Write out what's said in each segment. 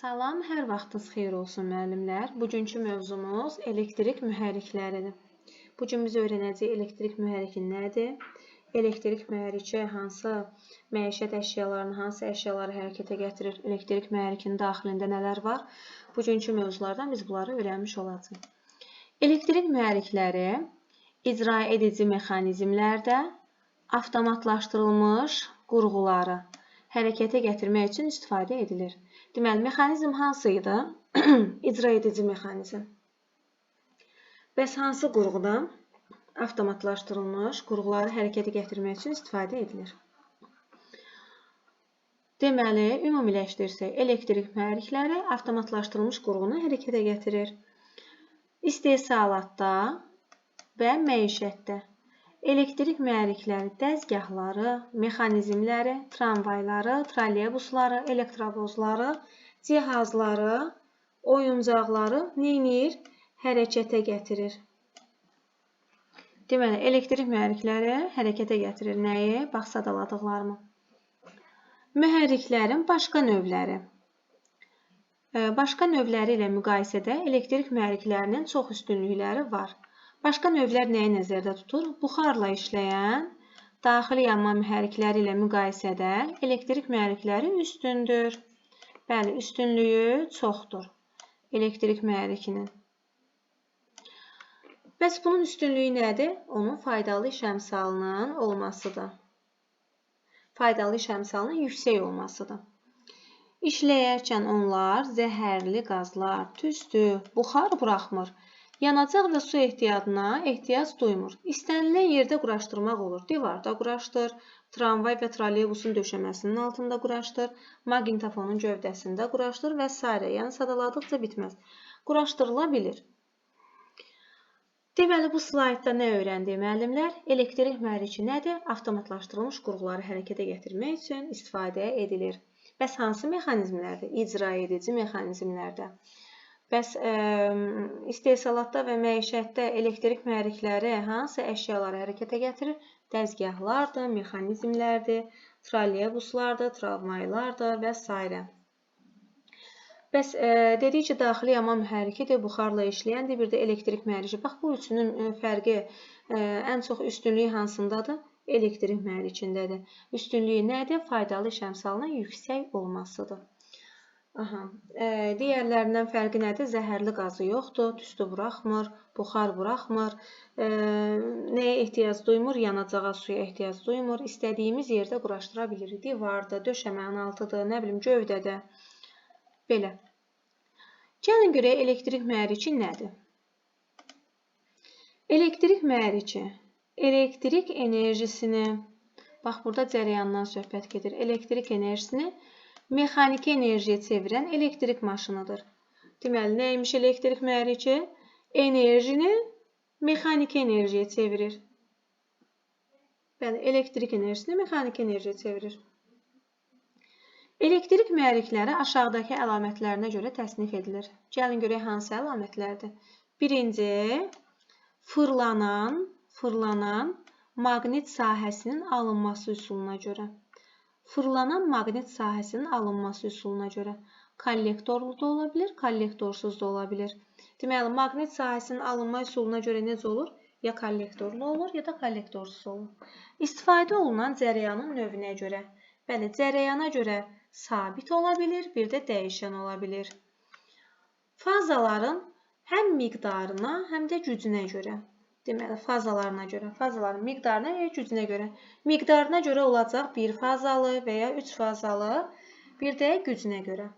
Salam, hər vaxtınız xeyir olsun müəllimlər. Bugünkü mövzumuz elektrik mühərrikləridir. Bu gün biz öyrənəcəyik elektrik mühərriki nədir? Elektrik mühərriki hansı məişət əşyalarını, hansı əşyaları hərəkətə gətirir? Elektrik mühərrikinin daxilində nələr var? Bugünkü mövzulardan biz bunları öyrənmiş olacağıq. Elektrik mühərrikləri icra edici mexanizmlərdə avtomatlaşdırılmış qurğuları hərəkətə gətirmək üçün istifadə edilir. Deməli, mexanizm hansı idi? İcra edici mexanizm. Bəs hansı qurğudan avtomatlaşdırılmış qurğuları hərəkətə gətirmək üçün istifadə edilir? Deməli, ümumiləşdirsək, elektrik mühərrikləri avtomatlaşdırılmış qurğunu hərəkətə gətirir. İstehsalatda və məişətdə elektrik mühərrikləri dəzgahları, mexanizmləri, tramvayları, trolleybusları, elektrovozları, cihazları, oyuncaqları neynir? Hərəkətə gətirir. Deməli, elektrik mühərrikləri hərəkətə gətirir. Nəyi? Bax, sadaladıqlarımı. Mühərriklərin başqa növləri. Başqa növləri ilə müqayisədə elektrik mühərriklərinin çox üstünlükləri var. Başqa növlər nəyi nəzərdə tutur? Buxarla işləyən daxili yanma mühərrikləri ilə müqayisədə elektrik mühərrikləri üstündür. Bəli, üstünlüyü çoxdur elektrik mühərrikinin. Bəs bunun üstünlüyü nədir? Onun faydalı iş əmsalının olmasıdır. Faydalı iş əmsalının yüksək olmasıdır. İşləyərkən onlar zəhərli qazlar, tüstü, buxar buraxmır. Yanacaq və su ehtiyatına ehtiyac duymur. İstənilən yerdə quraşdırmaq olur. Divarda quraşdır, tramvay və trolleybusun döşəməsinin altında quraşdır, maqnitofonun gövdəsində quraşdır və s. Yəni sadaladıqca bitməz. Quraşdırıla bilir. Deməli, bu slaydda nə öyrəndik müəllimlər? Elektrik mühərriki nədir? Avtomatlaşdırılmış qurğuları hərəkətə gətirmək üçün istifadə edilir. Bəs hansı mexanizmlərdə? İcra edici mexanizmlərdə. Bəs istehsalatda və məişətdə elektrik mühərrikləri hansı əşyaları hərəkətə gətirir? Dəzgahlardır, mexanizmlərdir, trolleybuslardır, tramvaylardır və s. Bəs dedik ki, daxili yanma mühərrikidir, buxarla işləyəndir, bir də elektrik mühərriki. Bax, bu üçünün fərqi ən çox üstünlüyü hansındadır? Elektrik mühərrikindədir. Üstünlüyü nədir? Faydalı iş əmsalının yüksək olmasıdır. Digərlərindən fərqi nədir? Zəhərli qazı yoxdur, tüstü buraxmır, buxar buraxmır, nəyə ehtiyac duymur? Yanacağa, suya ehtiyac duymur. İstədiyimiz yerdə quraşdıra bilirik. Divarda, döşəmənin altıdır, nə bilim, gövdədə. Belə. Gəlin görək, elektrik mühərriki nədir? Elektrik mühərriki elektrik enerjisini, bax, burada cərəyandan söhbət gedir. Elektrik enerjisini mexaniki enerjiyə çevirən elektrik maşınıdır. Deməli, nəymiş elektrik mühərriki? Enerjini mexaniki enerjiyə çevirir. Bəli, elektrik enerjisini mexaniki enerjiyə çevirir. Elektrik mühərrikləri aşağıdakı əlamətlərinə görə təsnif edilir. Gəlin görək, hansı əlamətlərdir? Birinci, fırlanan maqnit sahəsinin alınması üsuluna görə. Fırlanan maqnit sahəsinin alınması üsuluna görə kollektorlu da ola bilir, kollektorsuz da ola bilir. Deməli, maqnit sahəsinin alınma üsuluna görə necə olur? Ya kollektorlu olur, ya da kollektorsuz olur. İstifadə olunan cərəyanın növünə görə. Bəli, cərəyana görə sabit ola bilir, bir də dəyişən ola bilir. Fazaların həm miqdarına, həm də gücünə görə. Deməli, fazalarına görə, fazaların miqdarına və gücünə görə. Miqdarına görə olacaq 1 fazalı və ya 3 fazalı, bir də gücünə görə.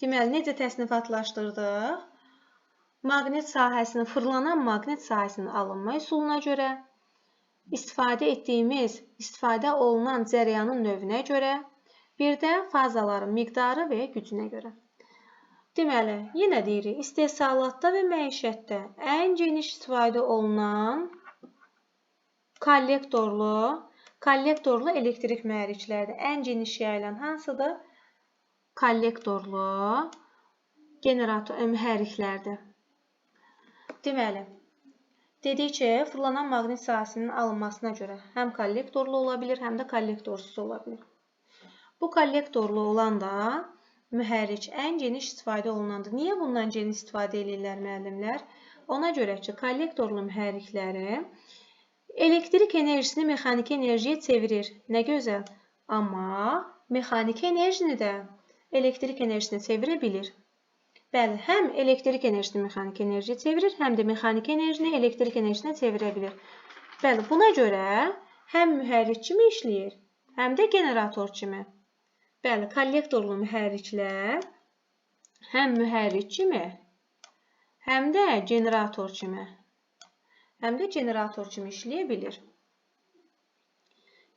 Deməli, necə təsnifatlaşdırdıq? Maqnit sahəsinin, fırlanan maqnit sahəsinin alınma üsuluna görə, istifadə olunan cərəyanın növünə görə, bir də fazaların miqdarı və ya gücünə görə. Deməli, yenə deyirik, istehsalatda və məişətdə ən geniş istifadə olunan kollektorlu elektrik mühərriklərdir. Ən geniş yayılan hansıdır? Kollektorlu mühərriklərdir. Deməli, dedik ki, fırlanan maqnit sahəsinin alınmasına görə həm kollektorlu ola bilir, həm də kollektorsuz ola bilir. Bu kollektorlu olan da mühərrik ən geniş istifadə olunandır. Niyə bundan geniş istifadə edirlər müəllimlər? Ona görə ki, kollektorlu mühərrikləri elektrik enerjisini mexaniki enerjiyə çevirir. Nə gözəl. Amma mexaniki enerjini də elektrik enerjisinə çevirə bilir. Bəli, həm elektrik enerjisini mexaniki enerjiyə çevirir, həm də mexaniki enerjini elektrik enerjisinə çevirə bilir. Bəli, buna görə həm mühərrik kimi işləyir, həm də generator kimi. Bəli, kollektorlu mühərriklər həm mühərrik kimi, həm də generator kimi işləyə bilir.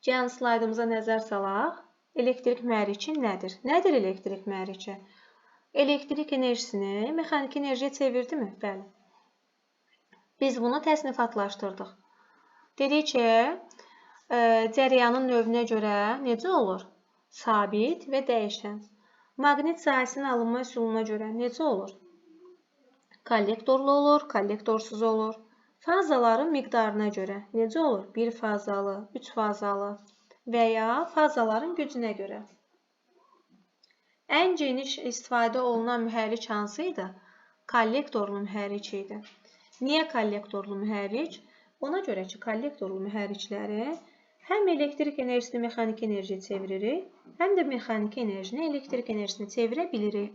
Gəlin slaydımıza nəzər salaq. Elektrik mühərriki nədir? Nədir elektrik mühərriki? Elektrik enerjisini mexaniki enerjiyə çevirdi mi? Bəli. Biz bunu təsnifatlaşdırdıq. Dedik ki, cərəyanın növünə görə necə olur? Sabit və dəyişən. Maqnit sahəsinin alınma üsuluna görə necə olur? Kollektorlu olur, kollektorsuz olur. Fazaların miqdarına görə necə olur? 1 fazalı, 3 fazalı və ya fazaların gücünə görə. Ən geniş istifadə olunan mühərrik hansı idi? Kollektorlu mühərrik idi. Niyə kollektorlu mühərrik? Ona görə ki, kollektorlu mühərrikləri həm elektrik enerjisini mexaniki enerjiyə çeviririk, həm də mexaniki enerjini elektrik enerjisinə çevirə bilirik.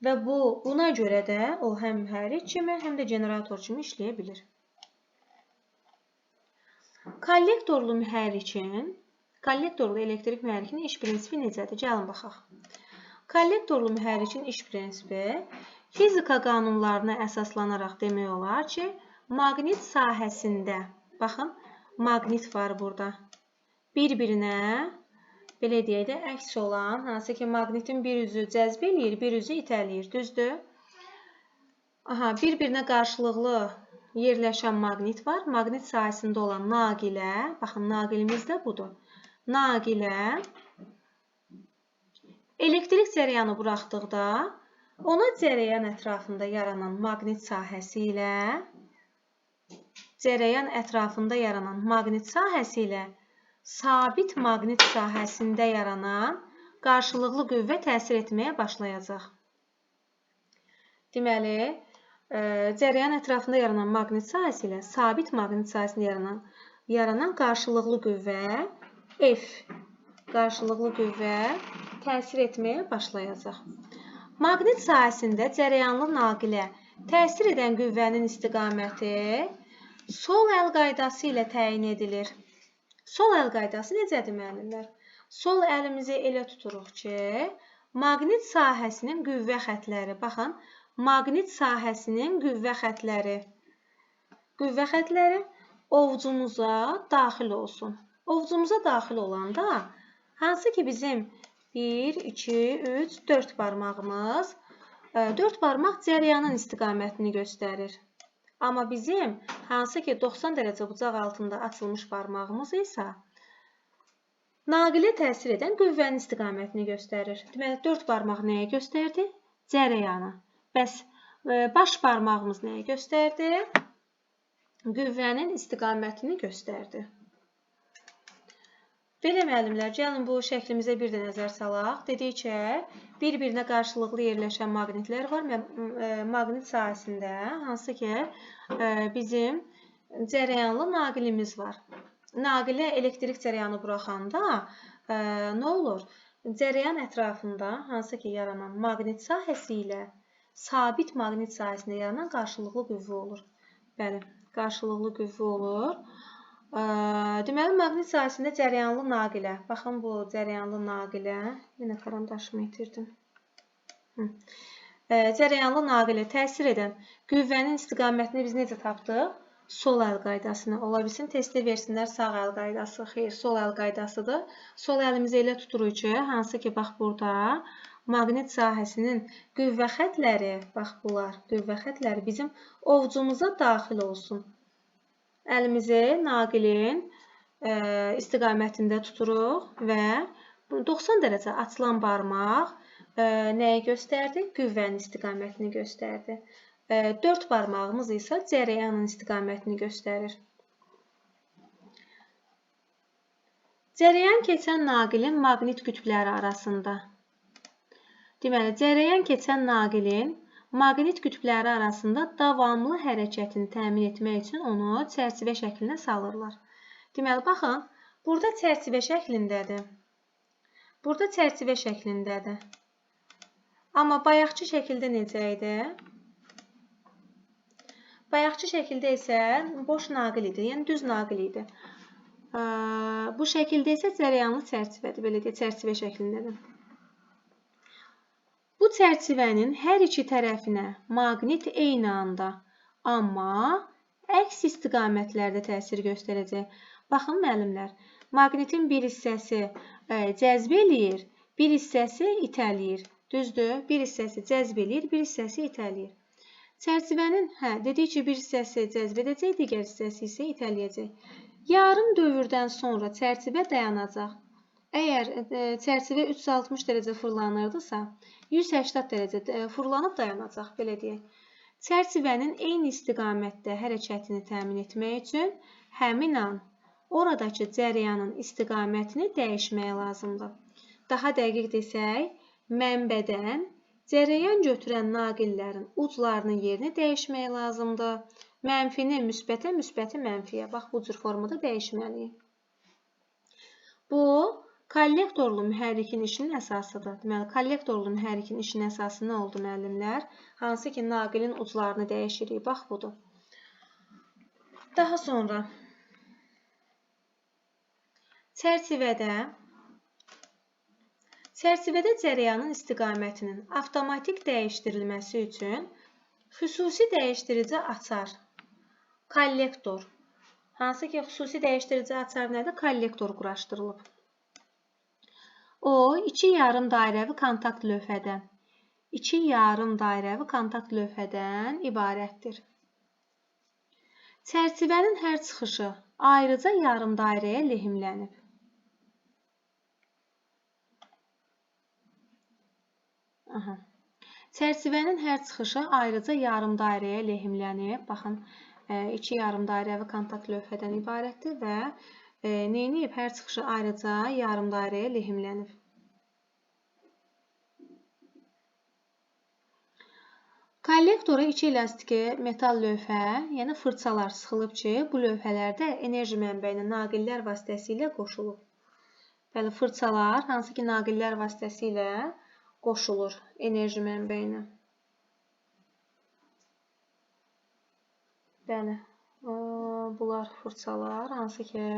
Və buna görə də o həm mühərrik kimi, həm də generator kimi işləyə bilir. Kollektorlu elektrik mühərrikinin iş prinsipi necədir? Gəlin baxaq. Kollektorlu mühərrikin iş prinsipi fizika qanunlarına əsaslanaraq demək olar ki, maqnit sahəsində, baxın, maqnit var burada. Bir-birinə, belə deyək də, əks olan, hansı ki, maqnitin bir üzü cəzb eləyir, bir üzü itələyir, düzdür? Bir-birinə qarşılıqlı yerləşən maqnit var. Maqnit sahəsində olan naqilə, baxın, naqilimiz də budur. Naqilə elektrik cərəyanı buraxdıqda, ona cərəyan ətrafında yaranan maqnit sahəsi ilə sabit maqnit sahəsində yaranan qarşılıqlı qüvvə təsir etməyə başlayacaq. Deməli, cərəyan ətrafında yaranan maqnit sahəsi ilə sabit maqnit sahəsində yaranan qarşılıqlı qüvvə F, qarşılıqlı qüvvə təsir etməyə başlayacaq. Maqnit sahəsində cərəyanlı naqilə təsir edən qüvvənin istiqaməti sol əl qaydası ilə təyin edilir. Sol əl qaydası necədir, müəllimlər? Sol əlimizi elə tuturuq ki, maqnit sahəsinin qüvvə xətləri, baxın, maqnit sahəsinin qüvvə xətləri ovcumuza daxil olsun. Ovcumuza daxil olanda, hansı ki bizim 1, 2, 3, 4 barmağımız, 4 barmaq cərəyanın istiqamətini göstərir. Amma bizim hansı ki 90 dərəcə bucaq altında açılmış barmağımız isə naqilə təsir edən qüvvənin istiqamətini göstərir. Deməli, 4 barmaq nəyə göstərdi? Cərəyanı. Bəs baş barmağımız nəyə göstərdi? Qüvvənin istiqamətini göstərdi. Belə müəllimlər, gəlin bu şəklimizə bir də nəzər salaq. Dedik ki, bir-birinə qarşılıqlı yerləşən maqnitlər var. Maqnit sahəsində, hansı ki, bizim cərəyanlı naqilimiz var. Naqilə elektrik cərəyanı buraxanda nə olur? Cərəyan ətrafında, hansı ki, yaranan maqnit sahəsi ilə sabit maqnit sahəsində yaranan qarşılıqlı qüvvə olur. Bəli, qarşılıqlı qüvvə olur. Deməli, maqnit sahəsində cərəyanlı naqilə, baxın bu cərəyanlı naqilə, yenə karandaşımı itirdim. Cərəyanlı naqilə təsir edən qüvvənin istiqamətini biz necə tapdıq? Sol əl qaydasını. Ola bilsin, testdə versinlər sağ əl qaydası. Xeyr, sol əl qaydasıdır. Sol əlimizi elə tuturuq ki, hansı ki, bax burada maqnit sahəsinin qüvvə xətləri, bax bunlar, qüvvə xətləri bizim ovcumuza daxil olsun. Əlimizi naqilin istiqamətində tuturuq və 90 dərəcə açılan barmaq nəyi göstərdi? Qüvvənin istiqamətini göstərdi. 4 barmağımız isə cərəyanın istiqamətini göstərir. Cərəyan keçən naqilin maqnit qütbləri arasında. Deməli, cərəyan keçən naqilin maqnit qütbləri arasında davamlı hərəkətini təmin etmək üçün onu çərçivə şəklinə salırlar. Deməli, baxın, burada çərçivə şəklindədir. Burada çərçivə şəklindədir. Amma bayaqçı şəkildə necə idi? Bayaqçı şəkildə isə boş naqil idi, yəni düz naqil idi. Bu şəkildə isə cərəyanlı çərçivədir, belə deyə çərçivə şəklindədir. Bu çərçivənin hər iki tərəfinə maqnit eyni anda, amma əks istiqamətlərdə təsir göstərəcək. Baxın, müəllimlər, maqnitin bir hissəsi cəzb eləyir, bir hissəsi itələyir. Düzdür? Bir hissəsi cəzb eləyir, bir hissəsi itələyir. Çərçivənin, dedik ki, bir hissəsi cəzb edəcək, digər hissəsi isə itələyəcək. Yarım dövrdən sonra çərçivə dayanacaq. Əgər çərçivə 360 dərəcə fırlanırdısa, 180 dərəcə fırlanıb dayanacaq, belə deyək. Çərçivənin eyni istiqamətdə hərəkətini təmin etmək üçün həmin an oradakı cərəyanın istiqamətini dəyişmək lazımdır. Daha dəqiq desək, mənbədən cərəyan götürən naqillərin uclarının yerini dəyişmək lazımdır. Mənfini müsbətə, müsbəti mənfiyə. Bax, bu cür formada dəyişməliyik. Bu, kollektorlu mühərrikin işinin əsasıdır. Deməli, kollektorlu mühərrikin işinin əsası nə oldu, müəllimlər? Hansı ki, naqilin uclarını dəyişirik. Bax, budur. Daha sonra çərçivədə cərəyanın istiqamətinin avtomatik dəyişdirilməsi üçün xüsusi dəyişdirici açar, kollektor. Hansı ki, xüsusi dəyişdirici açar nədir? Kollektor quraşdırılıb. O, iki yarım dairəvi kontakt lövhədən ibarətdir. Çərçivənin hər çıxışı ayrıca yarım dairəyə lehimlənib. Çərçivənin hər çıxışı ayrıca yarım dairəyə lehimlənib. Baxın, iki yarım dairəvi kontakt lövhədən ibarətdir və neyniyib? Hər çıxışı ayrıca yarım dairəyə lehimlənib. Kollektora iki elastiki metal lövhə, yəni fırçalar sıxılıb ki, bu lövhələrdə enerji mənbəyinə naqillər vasitəsilə qoşulub. Bəli, fırçalar hansı ki, naqillər vasitəsilə qoşulur enerji mənbəyinə. Bəli, bunlar fırçalar hansı ki,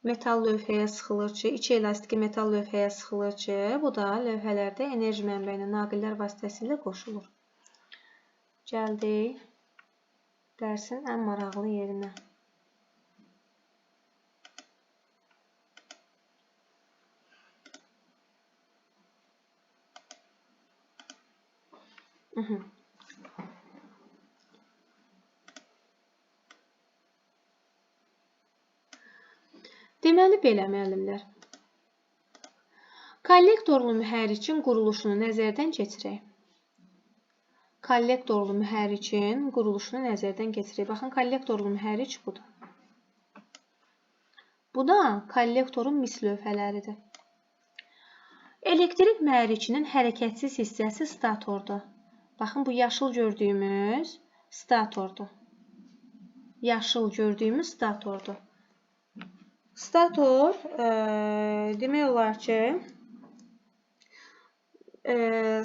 metal lövhəyə sıxılır ki, iki elastiki metal lövhəyə sıxılır ki, bu da lövhələrdə enerji mənbəyinə naqillər vasitəsilə qoşulur. Gəldik dərsin ən maraqlı yerinə. Deməli, belə müəllimlər. Kollektorlu mühərrikin quruluşunu nəzərdən keçirək. Baxın, kollektorlu mühərrik budur. Bu da kollektorun mis lövhələridir. Elektrik mühərrikinin hərəkətsiz hissəsi statordur. Baxın, bu yaşıl gördüyümüz statordur. Stator demək olar ki,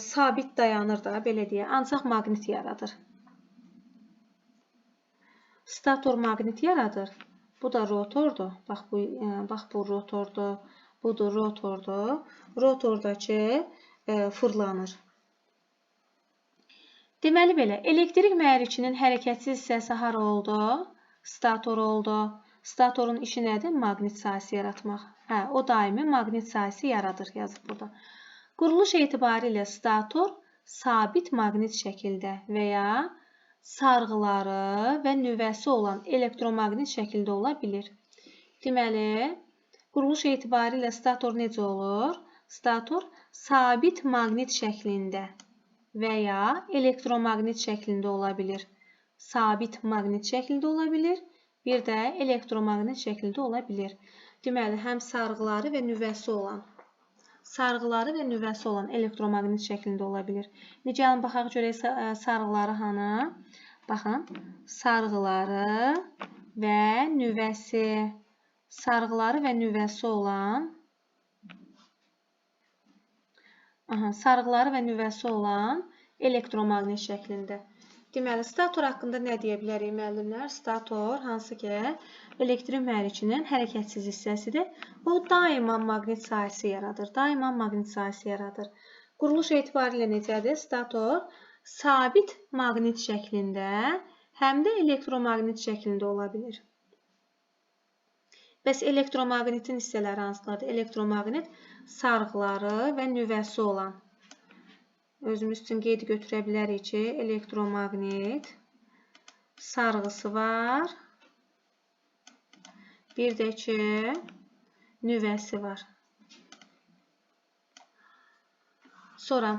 sabit dayanır da, belə deyə, ancaq maqnit yaradır. Stator maqnit yaradır. Bu da rotordur. Bax, bu rotordur. Budur rotordur. Rotordakı fırlanır. Deməli belə, elektrik mühərrikinin hərəkətsiz hissəsi hara oldu? Stator oldu. Statorun işi nədir? Maqnit sahəsi yaratmaq. O daimi maqnit sahəsi yaradır, yazıb burada. Quruluş etibarilə stator sabit maqnit şəkildə və ya sarğıları və nüvəsi olan elektromaqnit şəkildə ola bilir. Deməli, quruluş etibarilə stator necə olur? Stator sabit maqnit şəklində və ya elektromaqnit şəklində ola bilir. Sabit maqnit şəklində ola bilir, bir də elektromaqnit şəklində ola bilir. Deməli, həm sarğıları və nüvəsi olan sarğıları və nüvəsi olan elektromaqnit şəklində ola bilir. Necə baxaq görək sarğıları hanı? Baxın, sarğıları və nüvəsi. Sarğıları və nüvəsi olan sarğıları və nüvəsi olan elektromaqnit şəklində. Deməli, stator haqqında nə deyə bilərik müəllimlər? Stator hansı ki, elektrik mühərrikinin hərəkətsiz hissəsidir. O daima maqnit sahəsi yaradır. Daima maqnit sahəsi yaradır. Quruluş etibarilə necədir? Stator sabit maqnit şəklində, həm də elektromaqnit şəklində ola bilir. Bəs elektromaqnitin hissələri hansılardır? Elektromaqnit sarğıları və nüvəsi olan. Özümüz üçün qeyd götürə bilərik ki, elektromaqnit sarğısı var. Bir də ki, nüvəsi var. Sonra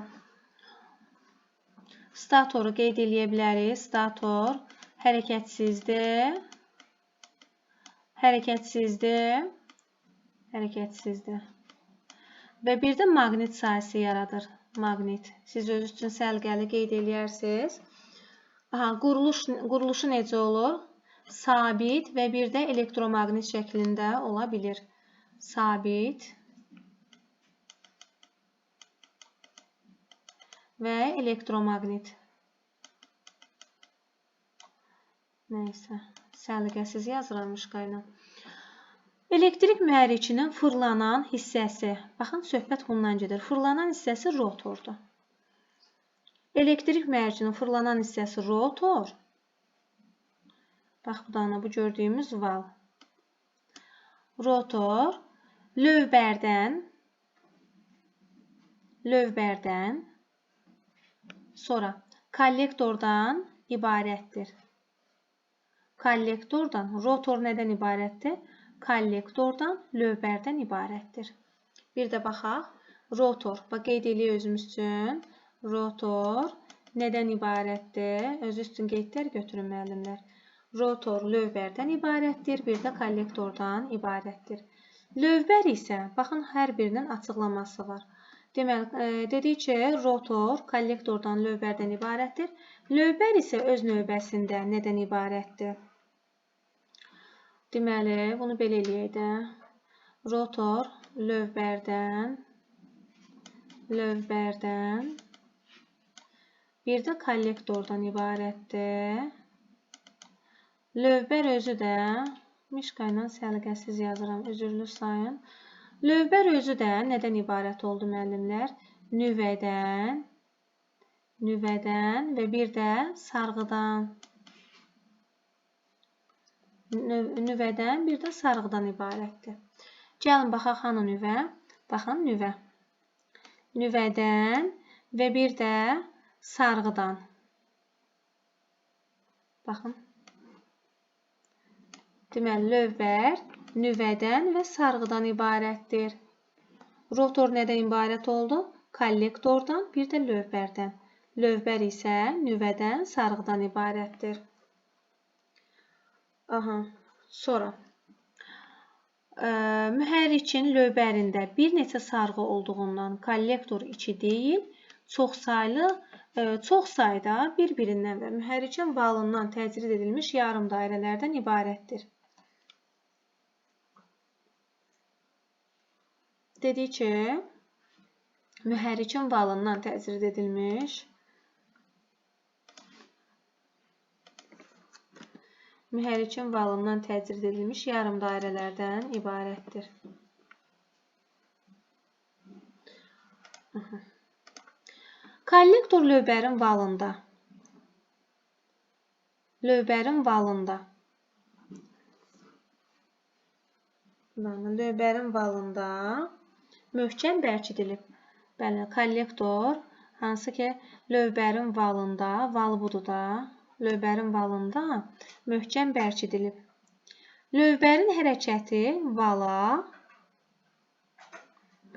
statoru qeyd eləyə bilərik. Stator hərəkətsizdir. Və bir də maqnit sahəsi yaradır. Maqnit. Siz özünüz üçün səliqəli qeyd eləyərsiniz. Quruluşu necə olur? Sabit və bir də elektromaqnit şəklində ola bilir. Sabit və elektromaqnit. Nəysə, səliqəsiz yazılarmış qayna. Elektrik mühərrikinin fırlanan hissəsi. Baxın, söhbət bundan gedir. Fırlanan hissəsi rotordur. Elektrik mühərrikinin fırlanan hissəsi rotor. Bax, bu gördüyümüz val. Rotor lövbərdən sonra kollektordan ibarətdir. Rotor nədən ibarətdir? Kollektordan, lövbərdən ibarətdir. Bir də baxaq, rotor. Qeyd eləyək özümüz üçün. Rotor nədən ibarətdir? Özü üçün qeydlər götürün müəllimlər. Rotor lövbərdən ibarətdir, bir də kollektordan ibarətdir. Lövbər isə, baxın, hər birinin açıqlaması var. Deməli, dedik ki, rotor kollektordan, lövbərdən ibarətdir. Lövbər isə öz növbəsində nədən ibarətdir? Deməli, bunu belə eləyək də. Rotor lövbərdən, bir də kollektordan ibarətdir. Lövbər özü də, mişqa ilə səliqəsiz yazıram, üzürlü sayın. Lövbər özü də nədən ibarət oldu müəllimlər? Nüvədən və bir də sarğıdan. Nüvədən, bir də sarğıdan ibarətdir. Gəlin, baxaq, hanı nüvə? Baxın, nüvə. Nüvədən və bir də sarğıdan. Baxın. Deməli, lövbər nüvədən və sarğıdan ibarətdir. Rotor nədən ibarət oldu? Kollektordan, bir də lövbərdən. Lövbər isə nüvədən, sarğıdan ibarətdir. Sonra mühərrikin lövbərində bir neçə sarğı olduğundan kollektor içi deyil, çox sayda bir-birindən və mühərrikin valından təcrid edilmiş yarım dairələrdən ibarətdir. Dedik ki, mühərrikin valından təcrid edilmiş yarım dairələrdən ibarətdir. Kollektor lövbərin valında möhkəm bərkidilib. Bəli, kollektor hansı ki lövbərin valında, val budur da, lövbərin valında möhkəm bərkidilib. Lövbərin hərəkəti vala,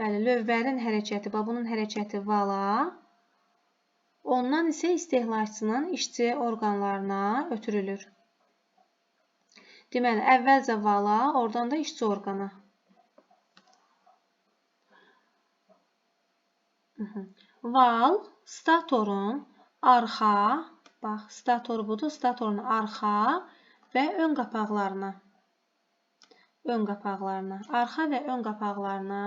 bəli, lövbərin hərəkəti, bunun hərəkəti vala, ondan isə istehlakçının işçi orqanlarına ötürülür. Deməli, əvvəlcə vala, oradan da işçi orqana. Val statorun arxa, bax, stator budur, statorun arxa və ön qapaqlarına, arxa və ön qapaqlarına,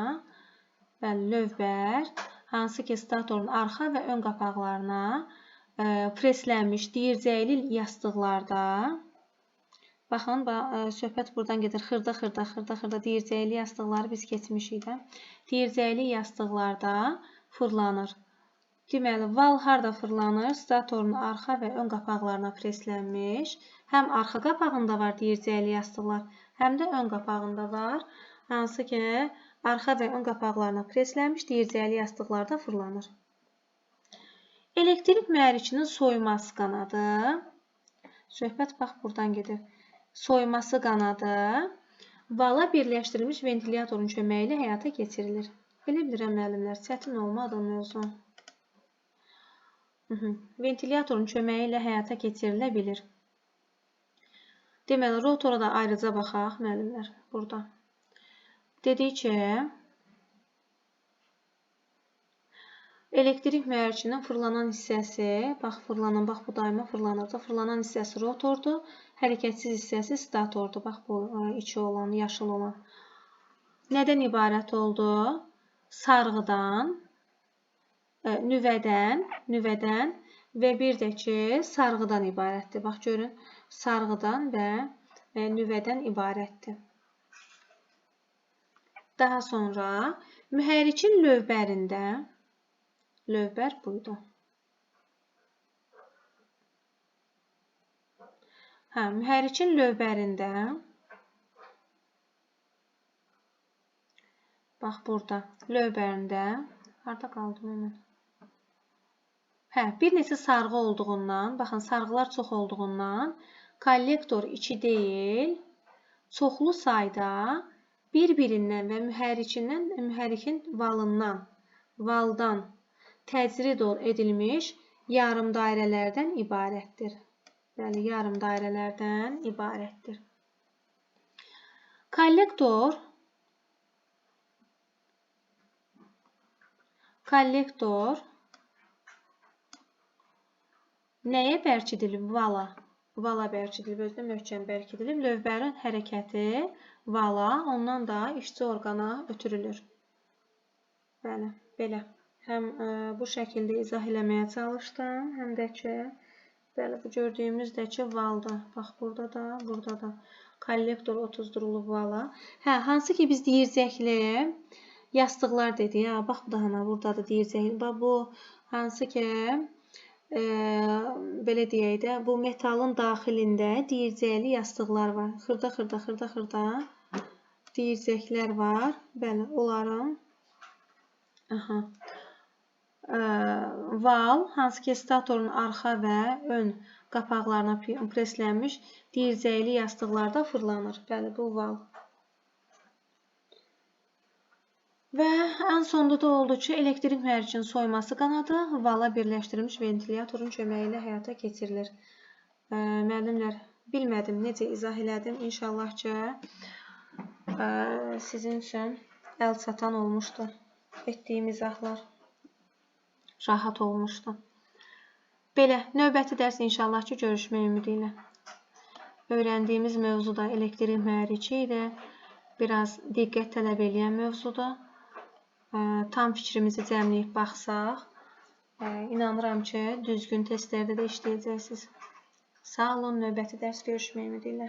bəli, lövbər, hansı ki, statorun arxa və ön qapaqlarına preslənmiş deyircəkli yastıqlarda, baxın, söhbət buradan gedir, xırda deyircəkli yastıqları biz keçmişik də, deyircəkli yastıqlarda fırlanır. Deməli, val harada fırlanır? Statorun arxa və ön qapaqlarına preslənmiş. Həm arxa qapağında var deyircəkli yastıqlar, həm də ön qapağında var. Hansı ki, arxa və ön qapaqlarına preslənmiş deyircəkli yastıqlarda fırlanır. Elektrik mühərrikinin soyması qanadı. Söhbət bax buradan gedir. Soyması qanadı vala birləşdirilmiş ventilyatorun köməyi ilə həyata keçirilir. Belə bilirəm, müəllimlər, çətin olmadı mövzu. Ventilyatorun köməyi ilə həyata keçirilə bilir. Deməli, rotora da ayrıca baxaq, müəllimlər, burada. Dedik ki, elektrik mühərrikinin fırlanan hissəsi, bax, bu daima fırlanırdı. Fırlanan hissəsi rotordur, hərəkətsiz hissəsi statordur. Bax, bu içi olan, yaşıl olan. Nədən ibarət oldu? Sarğıdan, nüvədən və bir də ki, sarğıdan ibarətdir. Bax, görün, sarğıdan və nüvədən ibarətdir. Daha sonra mühərrikin lövbərində, lövbər buydu. Mühərrikin lövbərində, bax, burada, lövbərində, harada qaldım hemen? Bir neçə sarğı olduğundan, baxın, sarğılar çox olduğundan, kollektor 2 deyil, çoxlu sayda bir-birindən və mühərrikin valdan təcrid edilmiş yarım dairələrdən ibarətdir. Yəni, yarım dairələrdən ibarətdir. Kollektor nəyə bərkidilib? Vala. Vala bərkidilib, özünə möhkəm bərkidilib. Lövbərin hərəkəti vala, ondan da işçi orqana ötürülür. Bəli, belə. Həm bu şəkildə izah eləməyə çalışdım, həm də ki, bəli, bu gördüyümüz də ki, valda. Bax, burada da. Kollektor 30 durulub vala. Hansı ki, biz deyircəkli yastıqlar dedik. Bax, bu da burada da deyircəkli. Bax, bu hansı ki, belə deyək də, bu metalın daxilində deyircəkli yastıqlar var. Xırda deyircəklər var. Bəli, onların val, hansı ki, statorun arxa və ön qapaqlarına preslənmiş deyircəkli yastıqlarda fırlanır. Bəli, bu val. Və ən sonda da oldu ki, elektrik mühərrikinin soyması qanadı vala birləşdirilmiş ventilyatorun köməyi ilə həyata keçirilir. Müəllimlər, bilmədim, necə izah elədim. İnşallah ki, sizin üçün əl çatan olmuşdu. Etdiyim izahlar rahat olmuşdu. Belə, növbəti dərs inşallah ki, görüşmək ümidi ilə. Öyrəndiyimiz mövzu da elektrik mühərriki idi. Biraz diqqət tələb edən mövzudur. Tam fikrimizi cəmləyib baxsaq, inanıram ki, düzgün testlərdə də işləyəcəksiniz. Sağ olun, növbəti dərs görüşmək ümidi ilə.